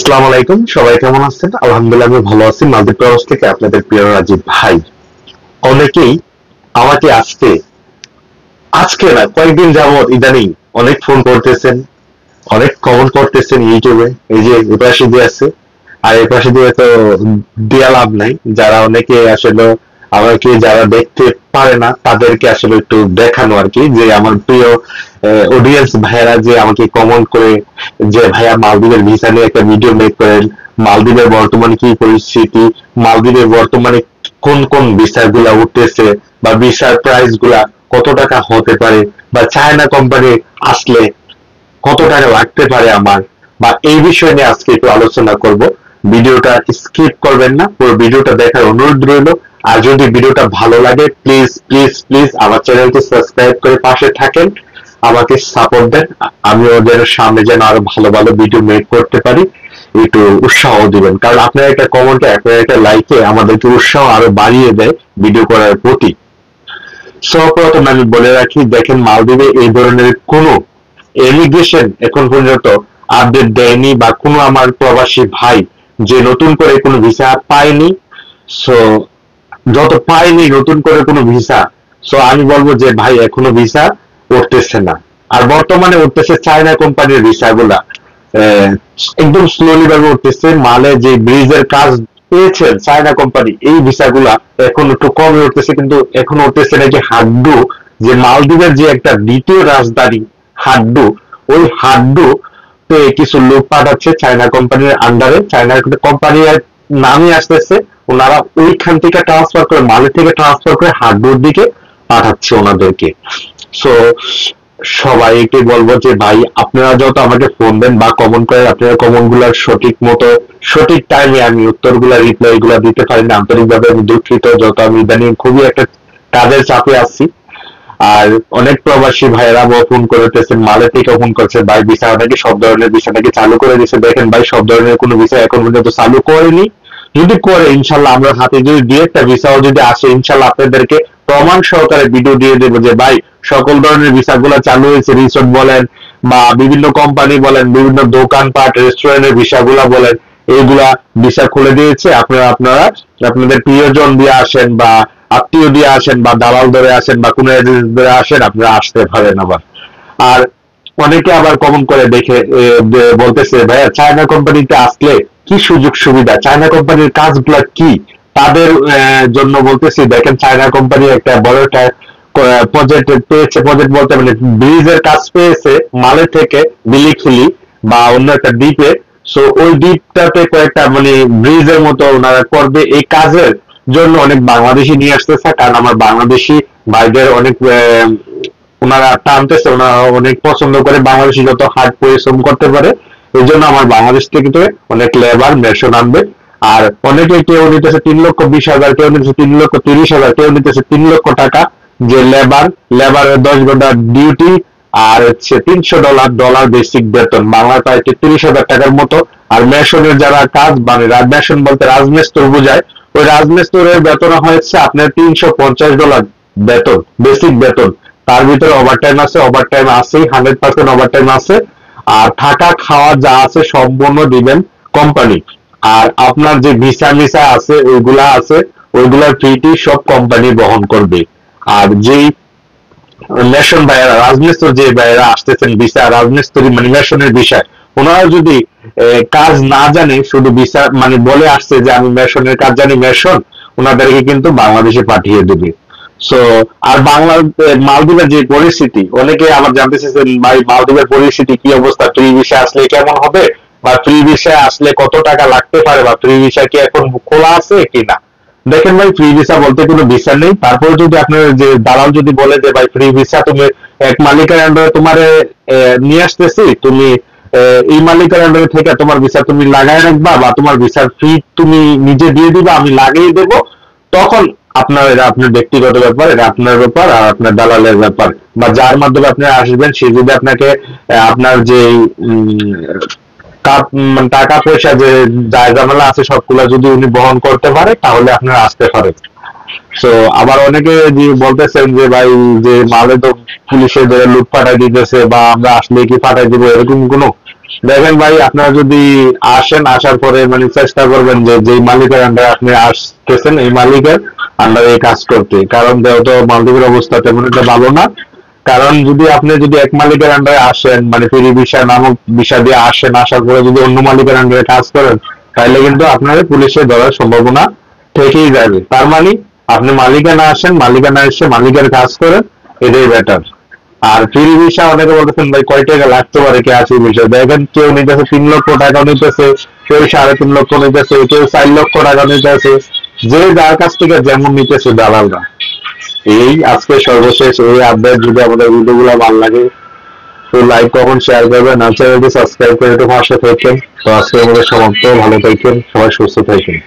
আসসালামু আলাইকুম, সবাই কেমন আছেন? আলহামদুলিল্লাহ আমি ভালো আছি। মালদ্বীপ প্রবাস থেকে আপনাদের প্রিয় রাজীব ভাই। অনেকেই আমাকে আজকে না কয়েকদিন যাবত ইদানিং অনেক ফোন করতেছেন, অনেক কমেন্ট করতেছেন ইউটিউবে। এই যে এপাশে দিয়ে আছে, আর এপাশে দিয়ে তো দেয়া লাভ নাই। যারা অনেকে আসলে আমাকে যারা দেখতে পারে না তাদেরকে আসলে একটু দেখানো আর কি, যে আমার প্রিয় অডিয়েন্স ভাইয়েরা যে আমাকে কমেন্ট করে যে ভাইয়া মালদ্বীপের ভিসা নিয়ে একটা ভিডিও মেক করেন, মালদ্বীপের বর্তমানে কি পরিস্থিতি, মালদ্বীপের বর্তমানে কোন কোন ভিসা গুলা উঠতেছে, বা ভিসার প্রাইস গুলা কত টাকা হতে পারে, বা চায়না কোম্পানি আসলে কত টাকা লাগতে পারে আমার, বা এই বিষয় নিয়ে আজকে একটু আলোচনা করব। ভিডিওটা স্কিপ করবেন না, পুরো ভিডিওটা দেখার অনুরোধ রইল। আর যদি ভিডিওটা ভালো লাগে প্লিজ প্লিজ প্লিজ আমার চ্যানেলটি সাবস্ক্রাইব করে পাশে থাকেন, আমাকে সাপোর্ট দেন। আমিও যেন সামনে যেন আরো ভালো ভালো ভিডিও মেক করতে পারি, একটু উৎসাহ দিবেন, কারণ আপনার একটা কমেন্টে আপনার একটা লাইকে আমাদেরকে উৎসাহ আরো বাড়িয়ে দেয় ভিডিও করার প্রতি। সর্বপ্রথম আমি বলে রাখি, দেখেন মালদ্বীপে এই ধরনের কোনো ইমিগ্রেশন এখন পর্যন্ত আপডেট দেয়নি, বা কোনো আমার প্রবাসী ভাই যে নতুন করে কোনো ভিসা পায়নি। সো যত পায়নি নতুন করে কোনো ভিসা, সো আমি বলবো যে ভাই এখনো ভিসা উঠতেছে না। আর বর্তমানে উঠতেছে চায়না কোম্পানির ভিসা গুলা, আহ, একদম স্লোলি ভাবে উঠতেছে। মালে যে ব্রিজের কাজ পেয়েছেন চায়না কোম্পানি, এই ভিসা গুলা এখন একটু কমে উঠতেছে, কিন্তু এখন উঠতেছে নাকি হাড্ডু, যে মালদ্বীপের যে একটা দ্বিতীয় রাজধানী হাড্ডু, ওই হাড্ডু তে কিছু লোক পাঠাচ্ছে চায়না কোম্পানির আন্ডারে। চায়না কোম্পানির নামে আসতেছে, ওনারা ওইখান থেকে ট্রান্সফার করে, মালে থেকে ট্রান্সফার করে হাড্ডুর দিকে পাঠাচ্ছে ওনাদেরকে। সো সবাইকে বলবো যে ভাই আপনারা যত আমাকে ফোন দেন বা কমেন্ট করেন, আপনারা কমেন্ট গুলার সঠিক মতো সঠিক টাইমে আমি উত্তর গুলা রিপ্লাই গুলা দিতে পারি না, আন্তরিকভাবে আমি দুঃখিত। যত আমি ইদানিং খুবই একটা কাজের চাপে আছি। আর অনেক প্রবাসী ভাইয়েরা ফোন করতেছেন, মালে থেকে ফোন করছে, ভাই ভিসা নাকি সব ধরনের ভিসা নাকি চালু করে দিচ্ছে। দেখেন ভাই, সব ধরনের কোনো ভিসা এখন পর্যন্ত চালু করেনি। যদি করে ইনশাল্লাহ আমরা হাতে যদি দিয়ে একটা ভিসাও যদি আসে, ইনশাল্লাহ আপনাদেরকে প্রমাণ সহকারে ভিডিও দিয়ে দেবো যে ভাই সকল ধরনের ভিসা গুলা চালু হয়েছে। রিসোর্ট বলেন, বা বিভিন্ন কোম্পানি বলেন, বিভিন্ন দোকানপাট রেস্টুরেন্টের ভিসা গুলা বলেন, এইগুলা ভিসা খুলে দিয়েছে। আপনারা আপনারা আপনাদের প্রিয়জন দিয়ে আসেন, বা আত্মীয় দিয়ে আসেন, বা দালাল ধরে আসেন, বা কোনো এজেন্সি ধরে আসেন, আপনারা আসতে পারেন আবার। আর অনেকে আবার কমন করে দেখে বলতেছে ভাইয়া চায়না কোম্পানিতে আসলে কি সুযোগ সুবিধা, চায়না কোম্পানির কাজগুলা কি তাদের জন্য বলতেছি। দেখেন চায়না কোম্পানি একটা বড় একটা প্রজেক্ট পেয়েছে, প্রজেক্ট বলতে মানে ব্রিজের কাজ পেয়েছে মালে থেকে বিলিখুলি বা অন্য একটা দ্বীপে। সো ওই দ্বীপটাতে কয়েকটা মানে ব্রিজের মতো ওনারা করবে। এই কাজের জন্য অনেক বাংলাদেশি নিয়ে আসতেছে, কারণ আমার বাংলাদেশি ভাইদের অনেক ওনারা টানতেছে, ওনারা অনেক পছন্দ করে বাংলাদেশি যত হার্ড পরিশ্রম করতে পারে। এই জন্য আমার বাংলাদেশ থেকে তো অনেক লেবার মেশন আনবে। আর অনেকে কেউ নিতেছে 3,20,000, কেউ নিতেছে 3,30,000, কেউ নিতেছে 3,00,000 টাকা। যে লেবারের 10 ঘন্টা ডিউটি, আর হচ্ছে $300 ডলার বেসিক বেতন, বাংলায় প্রায় 33,000 টাকার মতো। আর মেশনের যারা কাজ মানে মেশন বলতে রাজমিস্ত্রি বোঝায়, ওই রাজমিস্ত্রির বেতন হয়েছে আপনার $350 বেতন, বেসিক বেতন। তার ভিতরে ওভারটাইম আছে, ওভারটাইম আছেই, 100% ওভারটাইম আছে। আর থাকা খাওয়া যা আছে সম্পূর্ণ দিবেন কোম্পানি। আর আপনার যে ভিসা মিসা আছে ওইগুলা আছে, ওইগুলার ফিটি সব কোম্পানি বহন করবে। আর যেই মেশন ভাইয়েরা রাজমিস্ত্রি যে ভাইয়েরা আসতেছেন ভিসা রাজমিস্ত্রি মানে মেশনের বিষয়, ওনারা যদি কাজ না জানে, শুধু ভিসা মানে বলে আসছে যে আমি মেশনের কাজ জানি, মেশন ওনাদেরকে কিন্তু বাংলাদেশে পাঠিয়ে দেবে। সো আর মালদ্বীপের যে পরিস্থিতি, অনেকে আমার জানতে চাইছেন ভাই মালদ্বীপের পরিস্থিতি কি অবস্থা, ফ্রি ভিসা আসলে কেমন হবে, বা ফ্রি ভিসা আসলে কত টাকা লাগতে পারে, বা ফ্রি ভিসা কি এখন খোলা আছে কিনা। দেখেন ভাই, ফ্রি ভিসা বলতে কোনো ভিসা নেই। তারপরে যদি আপনার যে দালাল যদি বলে যে ভাই ফ্রি ভিসা তুমি এক মালিকের আন্ডারে তোমারে নিয়ে আসতেছি, তুমি এই মালিকের আন্ডারে থেকে তোমার ভিসা তুমি লাগাই রাখবা, বা তোমার ভিসার ফি তুমি নিজে দিয়ে দিবা, আমি লাগিয়ে দেবো, তখন আপনার এটা আপনার ব্যক্তিগত ব্যাপার, এটা আপনার ব্যাপার আর আপনার দালালের ব্যাপার। বা যার মাধ্যমে আপনি আসবেন সে যদি আপনাকে আপনার যে টাকা পয়সা যে দায় ঝামেলা আছে সবগুলা যদি উনি বহন করতে পারে, তাহলে আপনারা আসতে পারেন। তো আবার অনেকে যে বলতেছেন যে ভাই যে মালে তো পুলিশে ধরে লুট পাঠাই দিতেছে, বা আমরা আসলে কি পাঠাই দিব, এরকম কোনো দেখেন ভাই, আপনারা যদি আসেন, আসার পরে মানে চেষ্টা করবেন যে যেই মালিকের আন্ডারে আপনি আসতেছেন এই মালিকের আন্ডারে কাজ করতে, কারণ যেহেতু মালদ্বীপের অবস্থা তেমন একটা ভালো না। কারণ যদি এক মালিকের আন্ডারে আসেন, মানে ফ্রি ভিসা নামক ভিসা দিয়ে আসেন, আসার পরে যদি অন্য মালিকের আন্ডারে কাজ করেন, তাহলে কিন্তু আপনার পুলিশে ধরার সম্ভাবনা থেকেই যাবে। তার মানে আপনি মালিকানা আসেন, মালিকানা এসে মালিকের কাজ করেন, এটাই বেটার। আর ফ্রি ভিসা অনেকে বলতেছেন ভাই কয় টাকা লাগতে পারে কে আসি ভিসা, দেখেন কেউ নিতেছে 3 লক্ষ টাকা নিতেছে, কেউ 3.5 লক্ষ নিতেছে, কেউ 4 লক্ষ টাকা নিতেছে, যে যার কাছ থেকে যেমন নিতেছে দালালরা। এই আজকে সর্বশেষ এই আপডেট। যদি আমাদের ভিডিও গুলো ভালো লাগে তো লাইক কমেন্ট শেয়ার করবেন, আর চ্যানেলটি সাবস্ক্রাইব করে একটু পাশে থাকবেন। তো আজকে আমাদের সমাপ্ত, ভালো থাকবেন, সবাই সুস্থ থাকবেন।